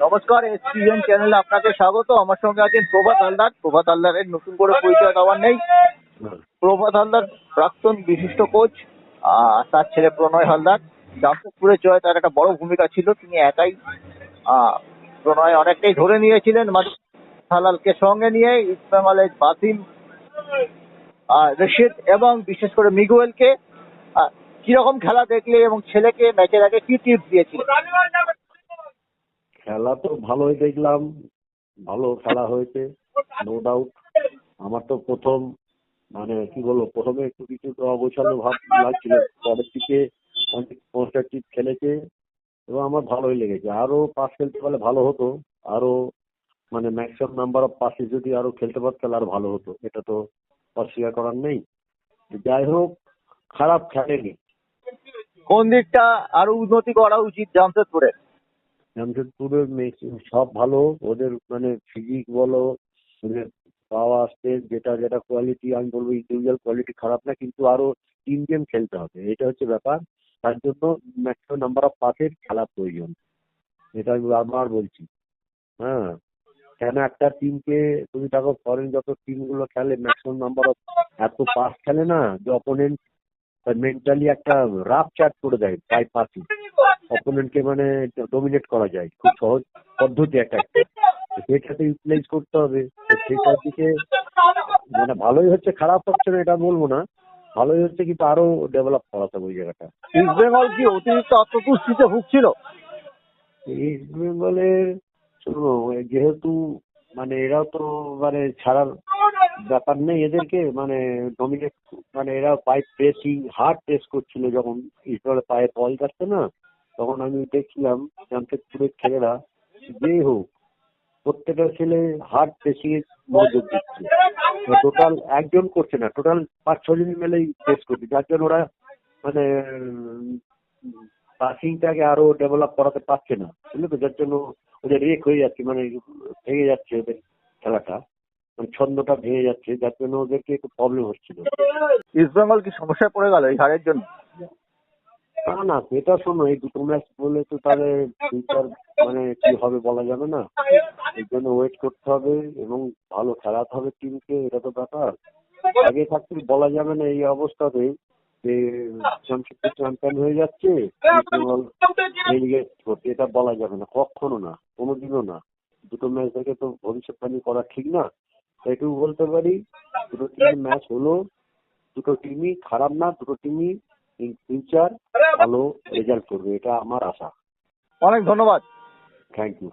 নমস্কার, এসপিএন চ্যানেলে আপনাকে স্বাগত। আমার সঙ্গে আছেন প্রভাত হালদার। প্রভাত হালদারের নতুন করে পরিচয় দেওয়ার নেই। প্রভাত হালদার প্রাক্তন বিশিষ্ট কোচ, তার ছেলে প্রণয় হালদার। জামশেদপুরের জয় তার একটা বড় ভূমিকা ছিল। তিনি একাই প্রণয় অনেকটাই ধরে নিয়েছিলেন হালালকে সঙ্গে নিয়ে। ইস্ট বেঙ্গলের বাসিম, রশিদ এবং বিশেষ করে মিগুয়েলকে কিরকম খেলা দেখলে এবং ছেলেকে ম্যাচের আগে কি টিপস দিয়েছিল? খেলা তো ভালোই দেখলাম, ভালো খেলা হয়েছে, নো ডাউট। আমার তো প্রথম কি বলবো, প্রথমে একটু কিছু তো অগোছালো ভাব লাগছিল, পরের দিকে অনেক কনস্ট্রাকটিভ খেলেছে এবং আমার ভালোই লেগেছে। আরো পাস খেলতে পারলে ভালো হতো, আরো ম্যাক্সিমাম নাম্বার অফ পাসে যদি আরো খেলতে পারতাম আর ভালো হতো, এটা তো অস্বীকার করার নেই। যাই হোক, খারাপ খেলেনি। কোন দিকটা আরো উন্নতি করা উচিত জামশেদপুরের? জামশেদপুরের সব ভালো, ওদের ফিজিক বলো, ওদের পাওয়ার স্টেজ, যেটা যেটা কোয়ালিটি, আমি বলবো ইন্ডিভিজুয়াল কোয়ালিটি খারাপ না, কিন্তু আরো টিম গেম খেলতে হবে, এটা হচ্ছে ব্যাপার। তার জন্য ম্যাক্সিমাম নাম্বার অফ পাসের খেলা প্রয়োজন, এটা আমি বারবার বলছি। হ্যাঁ, কেন একটা টিমকে তুমি দেখো, ফরেন যত টিমগুলো খেলে ম্যাক্সিমাম নাম্বার অফ এত পাস খেলে না, যে অপোনেন্ট মেন্টালি একটা রাফ চার্ট করে দেয় বাই পাসিং। অপোনেন্টকে ডমিনেট করা যায়, খুব সহজ পদ্ধতি একটা। সেটাতে ইউটিলাইজ করতে হবে। সেটার দিকে ভালোই হচ্ছে, খারাপ হচ্ছে না এটা বলবো না, ভালোই হচ্ছে, কিন্তু আরো ডেভেলপ করাতে হবে ওই জায়গাটা। ইস্ট বেঙ্গল কি অতিরিক্ত আত্মতুষ্টিতে ভুগছিল? ইস্ট বেঙ্গলের শোনো, যেহেতু এরাও তো ছাড়ার ব্যাপার নেই এদেরকে, ডমিনেট, এরা পায়ে প্রেসিং হার্ড প্রেস করছিল যখন ইস্ট বেঙ্গলের পায়ে বল যাচ্ছে না, তখন আমি দেখছিলাম জামশেদপুরের ছেলেরা যে হোক, প্রত্যেকটা ছেলে হার্ড প্রেসিং এ মনোযোগ দিচ্ছে। টোটাল একজন করছে না, টোটাল 5-6 জন মিলেই প্রেস করছে, যার জন্য ওরা পাসিংটাকে আরো ডেভেলপ করাতে পারছে না, বুঝলে তো? যার জন্য ওদের রেক হয়ে যাচ্ছে, ভেঙে যাচ্ছে ওদের খেলাটা, ছন্দটা ভেঙে যাচ্ছে, যার জন্য ওদেরকে একটু প্রবলেম হচ্ছিল। ইস্ট বেঙ্গল কি সমস্যায় পড়ে গেল এই হারের জন্য? না না, সেটা শোনো, এই দুটো ম্যাচ বলে তো তাদের ফিউচার কি হবে বলা যাবে না। এর জন্য ওয়েট করতে হবে এবং ভালো খেলাতে হবে টিমকে, এটা তো ব্যাপার। আগে থাকতে বলা যাবে না এই অবস্থাতে যে জামশেদপুর চ্যাম্পিয়ন হয়ে যাচ্ছে, রেলিগেট করছে, এটা বলা যাবে না, কখনো না, কোনোদিনও না। দুটো ম্যাচ দেখে তো ভবিষ্যৎবাণী করা ঠিক না। এটুকু বলতে পারি, দুটো টিমের ম্যাচ হলো, দুটো টিমই খারাপ না, দুটো টিমই ইন ফিউচার ভালো রেজাল্ট করবে, এটা আমার আশা। অনেক ধন্যবাদ। Thank you.